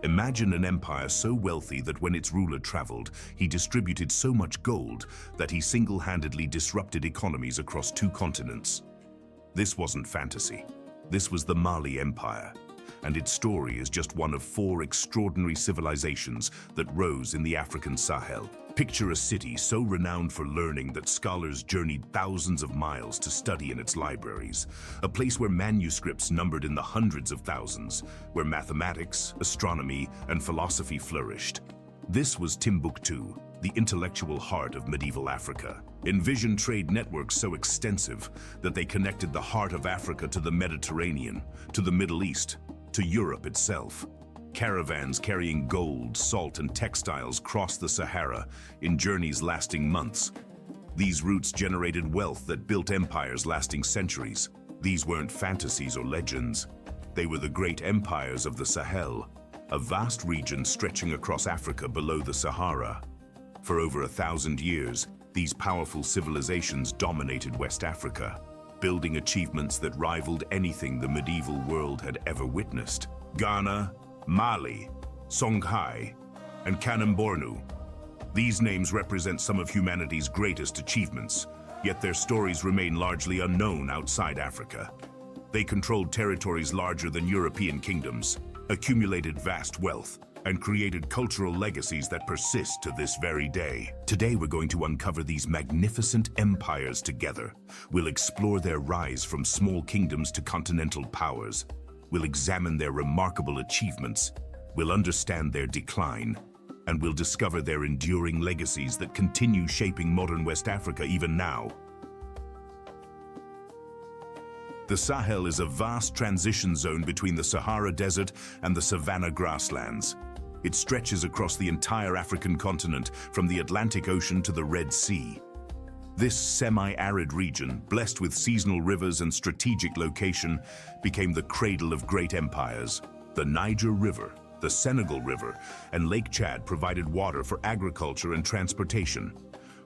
Imagine an empire so wealthy that when its ruler traveled, he distributed so much gold that he single-handedly disrupted economies across 2 continents. This wasn't fantasy. This was the Mali Empire, and its story is just one of 4 extraordinary civilizations that rose in the African Sahel. Picture a city so renowned for learning that scholars journeyed thousands of miles to study in its libraries, a place where manuscripts numbered in the hundreds of thousands, where mathematics, astronomy, and philosophy flourished. This was Timbuktu, the intellectual heart of medieval Africa. Envision trade networks so extensive that they connected the heart of Africa to the Mediterranean, to the Middle East, to Europe itself. Caravans carrying gold, salt, and textiles crossed the Sahara in journeys lasting months. These routes generated wealth that built empires lasting centuries. These weren't fantasies or legends. They were the great empires of the Sahel, a vast region stretching across Africa below the Sahara. For over 1,000 years, these powerful civilizations dominated West Africa, building achievements that rivaled anything the medieval world had ever witnessed. Ghana, Mali, Songhai, and Kanem-Bornu. These names represent some of humanity's greatest achievements, yet their stories remain largely unknown outside Africa. They controlled territories larger than European kingdoms, accumulated vast wealth, and created cultural legacies that persist to this very day. Today we're going to uncover these magnificent empires together. We'll explore their rise from small kingdoms to continental powers. We'll examine their remarkable achievements, we'll understand their decline, and we'll discover their enduring legacies that continue shaping modern West Africa even now. The Sahel is a vast transition zone between the Sahara Desert and the savanna grasslands. It stretches across the entire African continent, from the Atlantic Ocean to the Red Sea. This semi-arid region, blessed with seasonal rivers and strategic location, became the cradle of great empires. The Niger River, the Senegal River, and Lake Chad provided water for agriculture and transportation.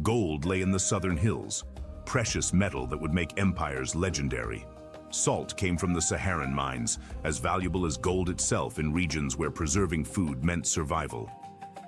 Gold lay in the southern hills, precious metal that would make empires legendary. Salt came from the Saharan mines, as valuable as gold itself in regions where preserving food meant survival.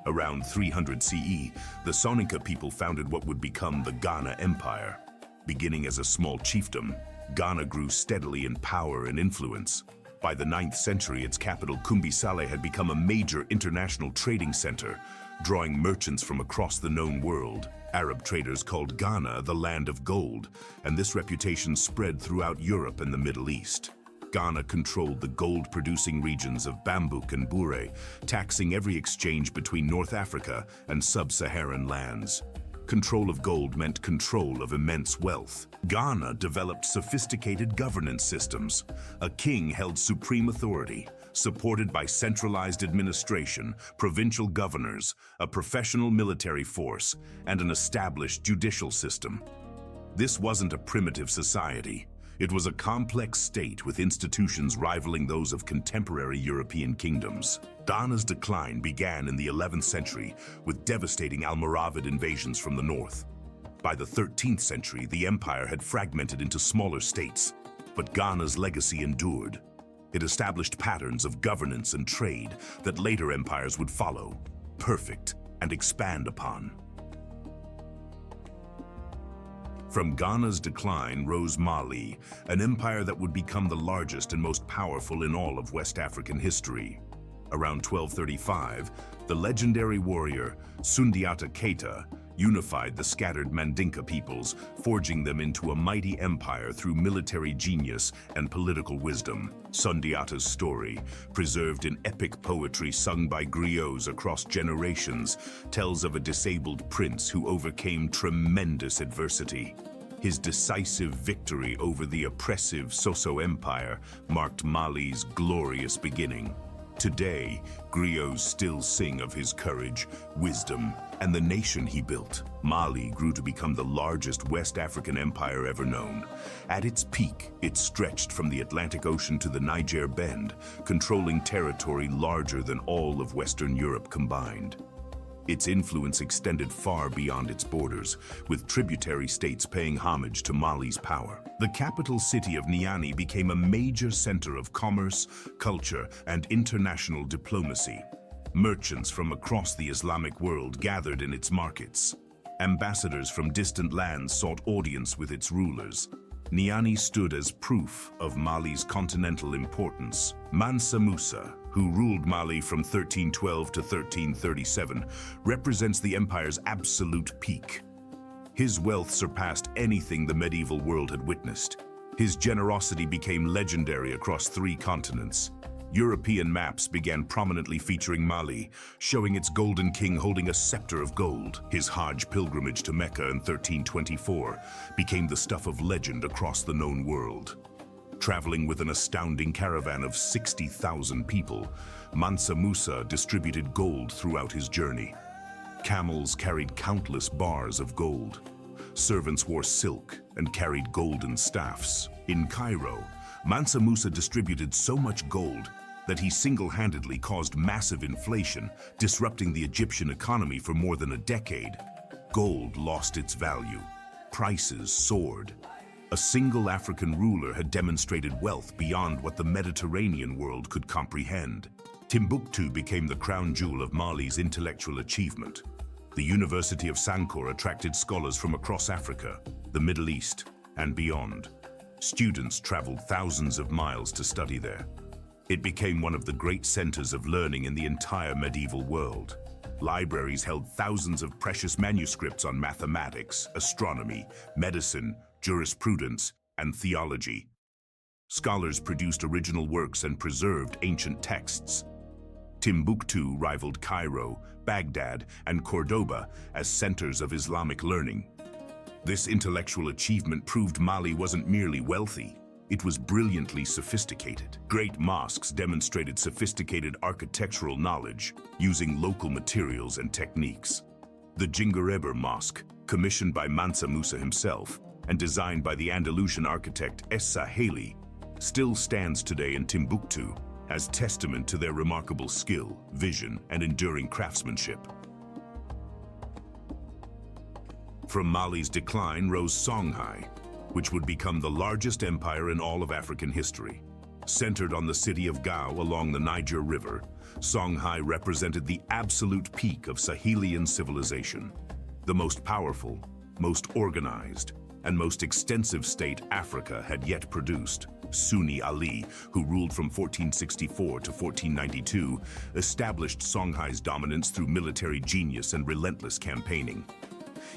Around 300 CE, the Soninka people founded what would become the Ghana Empire. Beginning as a small chiefdom, Ghana grew steadily in power and influence. By the 9th century, its capital Kumbisale had become a major international trading center, drawing merchants from across the known world. Arab traders called Ghana the land of gold, and this reputation spread throughout Europe and the Middle East. Ghana controlled the gold-producing regions of Bambouk and Bure, taxing every exchange between North Africa and sub-Saharan lands. Control of gold meant control of immense wealth. Ghana developed sophisticated governance systems. A king held supreme authority, supported by centralized administration, provincial governors, a professional military force, and an established judicial system. This wasn't a primitive society. It was a complex state with institutions rivaling those of contemporary European kingdoms. Ghana's decline began in the 11th century with devastating Almoravid invasions from the north. By the 13th century, the empire had fragmented into smaller states, but Ghana's legacy endured. It established patterns of governance and trade that later empires would follow, perfect and expand upon. From Ghana's decline rose Mali, an empire that would become the largest and most powerful in all of West African history. Around 1235, the legendary warrior Sundiata Keita unified the scattered Mandinka peoples, forging them into a mighty empire through military genius and political wisdom. Sundiata's story, preserved in epic poetry sung by griots across generations, tells of a disabled prince who overcame tremendous adversity. His decisive victory over the oppressive Soso Empire marked Mali's glorious beginning. Today, griots still sing of his courage, wisdom, and the nation he built. Mali grew to become the largest West African empire ever known. At its peak, it stretched from the Atlantic Ocean to the Niger Bend, controlling territory larger than all of Western Europe combined. Its influence extended far beyond its borders, with tributary states paying homage to Mali's power. The capital city of Niamey became a major center of commerce, culture, and international diplomacy. Merchants from across the Islamic world gathered in its markets. Ambassadors from distant lands sought audience with its rulers. Niamey stood as proof of Mali's continental importance. Mansa Musa, who ruled Mali from 1312 to 1337, represents the empire's absolute peak. His wealth surpassed anything the medieval world had witnessed. His generosity became legendary across 3 continents. European maps began prominently featuring Mali, showing its golden king holding a scepter of gold. His Hajj pilgrimage to Mecca in 1324 became the stuff of legend across the known world. Traveling with an astounding caravan of 60,000 people, Mansa Musa distributed gold throughout his journey. Camels carried countless bars of gold. Servants wore silk and carried golden staffs. In Cairo, Mansa Musa distributed so much gold that he single-handedly caused massive inflation, disrupting the Egyptian economy for more than a decade. Gold lost its value. Prices soared. A single African ruler had demonstrated wealth beyond what the Mediterranean world could comprehend. Timbuktu became the crown jewel of Mali's intellectual achievement. The University of Sankore attracted scholars from across Africa, the Middle East, and beyond. Students traveled thousands of miles to study there. It became one of the great centers of learning in the entire medieval world. Libraries held thousands of precious manuscripts on mathematics, astronomy, medicine, jurisprudence, and theology. Scholars produced original works and preserved ancient texts. Timbuktu rivaled Cairo, Baghdad, and Cordoba as centers of Islamic learning. This intellectual achievement proved Mali wasn't merely wealthy, it was brilliantly sophisticated. Great mosques demonstrated sophisticated architectural knowledge, using local materials and techniques. The Djinguereber Mosque, commissioned by Mansa Musa himself and designed by the Andalusian architect Sahel, still stands today in Timbuktu as testament to their remarkable skill, vision, and enduring craftsmanship. From Mali's decline rose Songhai, which would become the largest empire in all of African history. Centered on the city of Gao along the Niger River, Songhai represented the absolute peak of Sahelian civilization. The most powerful, most organized, and most extensive state Africa had yet produced. Sunni Ali, who ruled from 1464 to 1492, established Songhai's dominance through military genius and relentless campaigning.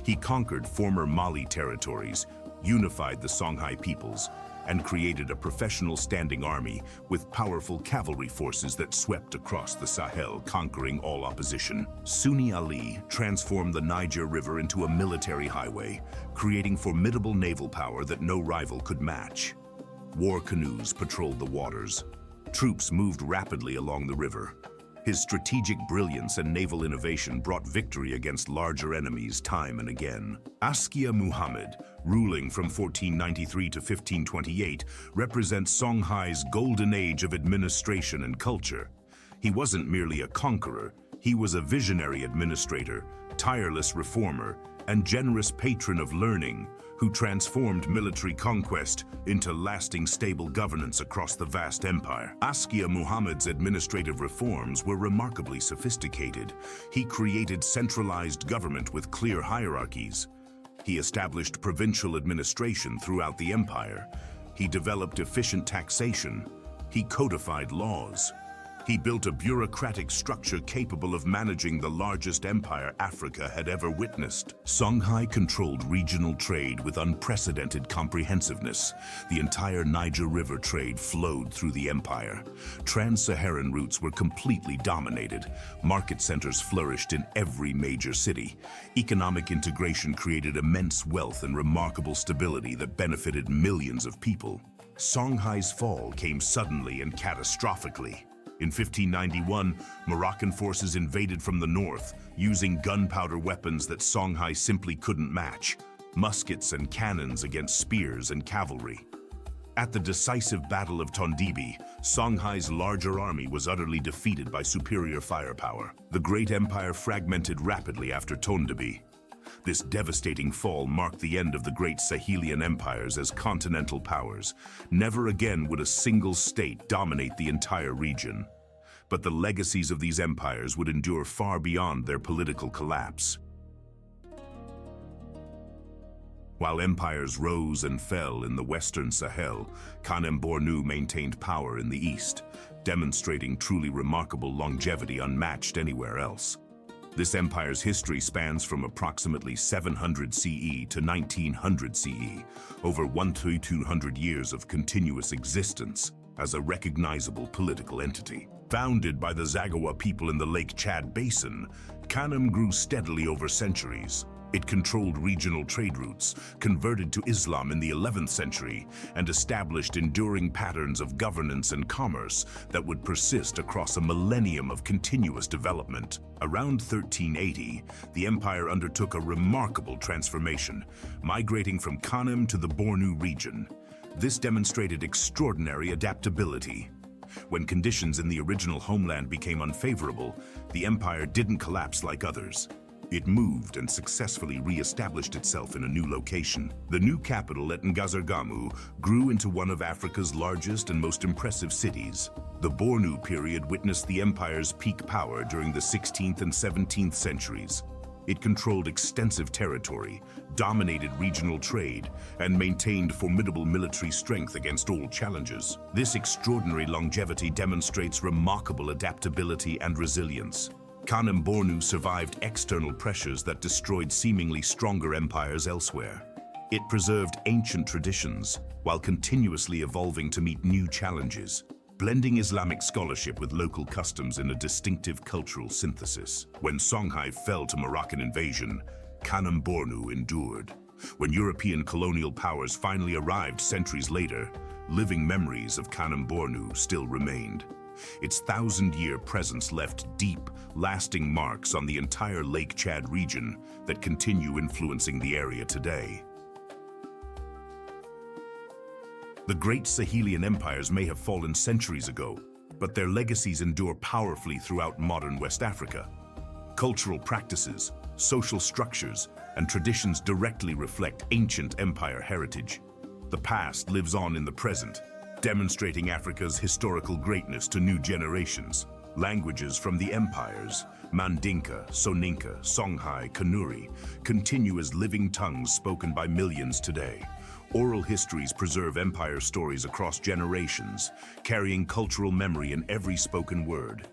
He conquered former Mali territories, unified the Songhai peoples, and created a professional standing army with powerful cavalry forces that swept across the Sahel, conquering all opposition. Sunni Ali transformed the Niger River into a military highway, creating formidable naval power that no rival could match. War canoes patrolled the waters. Troops moved rapidly along the river. His strategic brilliance and naval innovation brought victory against larger enemies time and again. Askia Muhammad, ruling from 1493 to 1528, represents Songhai's golden age of administration and culture. He wasn't merely a conqueror, he was a visionary administrator, tireless reformer, and generous patron of learning, who transformed military conquest into lasting stable governance across the vast empire. Askia Muhammad's administrative reforms were remarkably sophisticated. He created centralized government with clear hierarchies. He established provincial administration throughout the empire. He developed efficient taxation. He codified laws. He built a bureaucratic structure capable of managing the largest empire Africa had ever witnessed. Songhai controlled regional trade with unprecedented comprehensiveness. The entire Niger River trade flowed through the empire. Trans-Saharan routes were completely dominated. Market centers flourished in every major city. Economic integration created immense wealth and remarkable stability that benefited millions of people. Songhai's fall came suddenly and catastrophically. In 1591, Moroccan forces invaded from the north, using gunpowder weapons that Songhai simply couldn't match, muskets and cannons against spears and cavalry. At the decisive Battle of Tondibi, Songhai's larger army was utterly defeated by superior firepower. The great empire fragmented rapidly after Tondibi. This devastating fall marked the end of the great Sahelian empires as continental powers. Never again would a single state dominate the entire region. But the legacies of these empires would endure far beyond their political collapse. While empires rose and fell in the western Sahel, Kanem-Bornu maintained power in the east, demonstrating truly remarkable longevity unmatched anywhere else. This empire's history spans from approximately 700 CE to 1900 CE, over 1,200 years of continuous existence as a recognizable political entity. Founded by the Zaghawa people in the Lake Chad Basin, Kanem grew steadily over centuries. It controlled regional trade routes, converted to Islam in the 11th century, and established enduring patterns of governance and commerce that would persist across a millennium of continuous development. Around 1380, the empire undertook a remarkable transformation, migrating from Kanem to the Bornu region. This demonstrated extraordinary adaptability. When conditions in the original homeland became unfavorable, the empire didn't collapse like others. It moved and successfully re-established itself in a new location. The new capital at Ngazargamu grew into one of Africa's largest and most impressive cities. The Bornu period witnessed the empire's peak power during the 16th and 17th centuries. It controlled extensive territory, dominated regional trade, and maintained formidable military strength against all challenges. This extraordinary longevity demonstrates remarkable adaptability and resilience. Kanem-Bornu survived external pressures that destroyed seemingly stronger empires elsewhere. It preserved ancient traditions while continuously evolving to meet new challenges, blending Islamic scholarship with local customs in a distinctive cultural synthesis. When Songhai fell to Moroccan invasion, Kanem-Bornu endured. When European colonial powers finally arrived centuries later, living memories of Kanem-Bornu still remained. Its thousand-year presence left deep, lasting marks on the entire Lake Chad region that continue influencing the area today. The great Sahelian empires may have fallen centuries ago, but their legacies endure powerfully throughout modern West Africa. Cultural practices, social structures, and traditions directly reflect ancient empire heritage. The past lives on in the present, demonstrating Africa's historical greatness to new generations. Languages from the empires, Mandinka, Soninka, Songhai, Kanuri, continue as living tongues spoken by millions today. Oral histories preserve empire stories across generations, carrying cultural memory in every spoken word.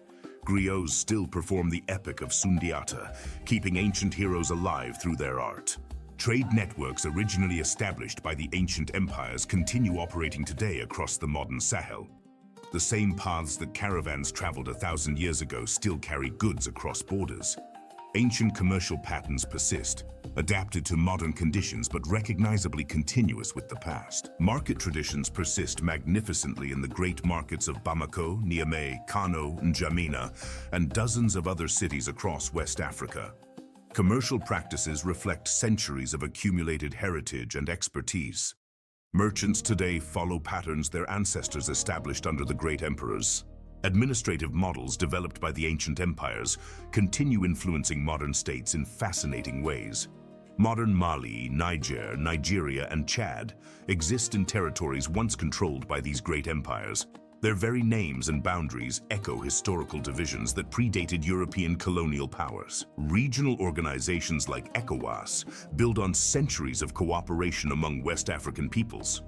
Griots still perform the epic of Sundiata, keeping ancient heroes alive through their art. Trade networks originally established by the ancient empires continue operating today across the modern Sahel. The same paths that caravans traveled 1,000 years ago still carry goods across borders. Ancient commercial patterns persist, adapted to modern conditions but recognizably continuous with the past. Market traditions persist magnificently in the great markets of Bamako, Niamey, Kano, N'Djamena, and dozens of other cities across West Africa. Commercial practices reflect centuries of accumulated heritage and expertise. Merchants today follow patterns their ancestors established under the great emperors. Administrative models developed by the ancient empires continue influencing modern states in fascinating ways. Modern Mali, Niger, Nigeria, and Chad exist in territories once controlled by these great empires. Their very names and boundaries echo historical divisions that predated European colonial powers. Regional organizations like ECOWAS build on centuries of cooperation among West African peoples.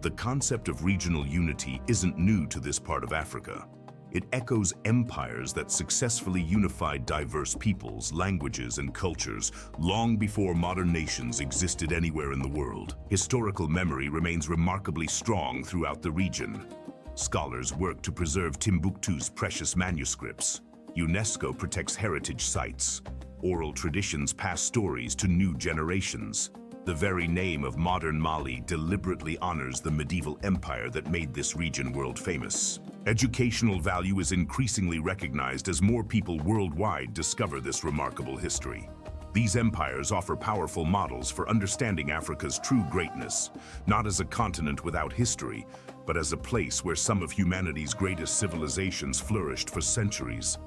The concept of regional unity isn't new to this part of Africa. It echoes empires that successfully unified diverse peoples, languages, and cultures long before modern nations existed anywhere in the world. Historical memory remains remarkably strong throughout the region. Scholars work to preserve Timbuktu's precious manuscripts. UNESCO protects heritage sites. Oral traditions pass stories to new generations. The very name of modern Mali deliberately honors the medieval empire that made this region world famous. Educational value is increasingly recognized as more people worldwide discover this remarkable history. These empires offer powerful models for understanding Africa's true greatness, not as a continent without history, but as a place where some of humanity's greatest civilizations flourished for centuries.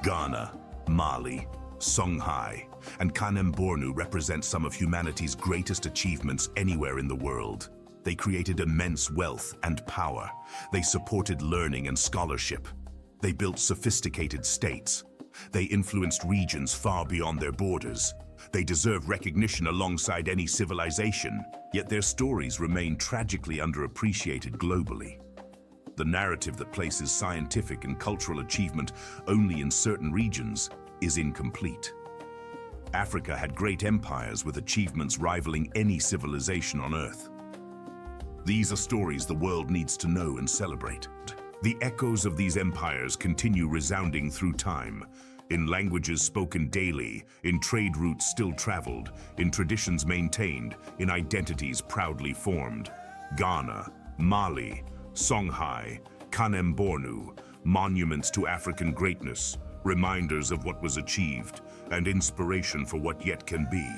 Ghana, Mali, Songhai, and Kanem-Bornu represent some of humanity's greatest achievements anywhere in the world. They created immense wealth and power. They supported learning and scholarship. They built sophisticated states. They influenced regions far beyond their borders. They deserve recognition alongside any civilization, yet their stories remain tragically underappreciated globally. The narrative that places scientific and cultural achievement only in certain regions is incomplete. Africa had great empires with achievements rivaling any civilization on Earth. These are stories the world needs to know and celebrate. The echoes of these empires continue resounding through time, in languages spoken daily, in trade routes still traveled, in traditions maintained, in identities proudly formed. Ghana, Mali, Songhai, Kanem-Bornu, monuments to African greatness, reminders of what was achieved, and inspiration for what yet can be.